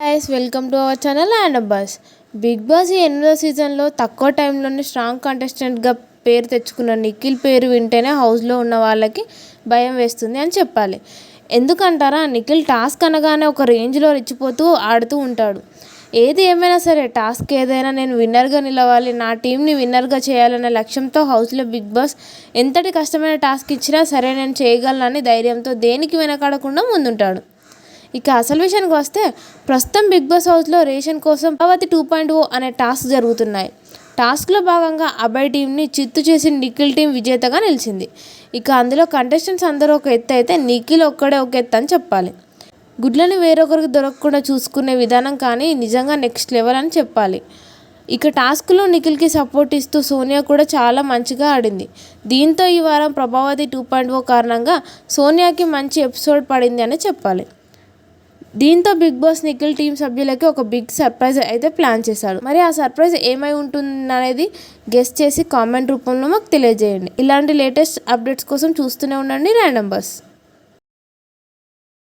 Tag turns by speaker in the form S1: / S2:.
S1: Guys welcome to our channel and bus. Bigg Boss ఈ 8వ సీజన్లో తక్కువ టైంలోనే స్ట్రాంగ్ కంటెస్టెంట్గా పేరు తెచ్చుకున్న నిఖిల్ పేరు వింటేనే హౌస్లో ఉన్న వాళ్ళకి భయం వేస్తుంది అని చెప్పాలి. ఎందుకంటారా, నిఖిల్ టాస్క్ అనగానే ఒక రేంజ్లో రెచ్చిపోతూ ఆడుతూ ఉంటాడు. ఏది ఏమైనా సరే, టాస్క్ ఏదైనా నేను విన్నర్గా నిలవాలి, నా టీంని విన్నర్గా చేయాలనే లక్ష్యంతో హౌస్లో బిగ్ బాస్ ఎంతటి కష్టమైన టాస్క్ ఇచ్చినా సరే నేను చేయగలనని ధైర్యంతో దేనికి వెనకాడకుండా ముందుంటాడు. ఇక అసలు విషయానికి వస్తే, ప్రస్తుతం బిగ్ బాస్ హౌస్లో రేషన్ కోసం ప్రభావతి 2.0 అనే టాస్క్ జరుగుతున్నాయి. టాస్క్లో భాగంగా అభయ్ టీంని చిత్తు చేసి నిఖిల్ టీం విజేతగా నిలిచింది. ఇక అందులో కంటెస్టెంట్స్ అందరూ ఒక ఎత్తు అయితే నిఖిల్ ఒక్కడే ఒక ఎత్తు అని చెప్పాలి. గుడ్లని వేరొకరికి దొరకకుండా చూసుకునే విధానం కానీ నిజంగా నెక్స్ట్ లెవెల్ అని చెప్పాలి. ఇక టాస్క్లో నిఖిల్కి సపోర్ట్ ఇస్తూ సోనియా కూడా చాలా మంచిగా ఆడింది. దీంతో ఈ వారం ప్రభావతి 2.0 కారణంగా సోనియాకి మంచి ఎపిసోడ్ పడింది అని చెప్పాలి. దీంతో బిగ్ బాస్ నిఖిల్ టీం సభ్యులకి ఒక బిగ్ సర్ప్రైజ్ అయితే ప్లాన్ చేశాడు. మరి ఆ సర్ప్రైజ్ ఏమై ఉంటుందనేది గెస్ చేసి కామెంట్ రూపంలో మాకు తెలియజేయండి. ఇలాంటి లేటెస్ట్ అప్డేట్స్ కోసం చూస్తూనే ఉండండి ర్యాండమ్ బస్.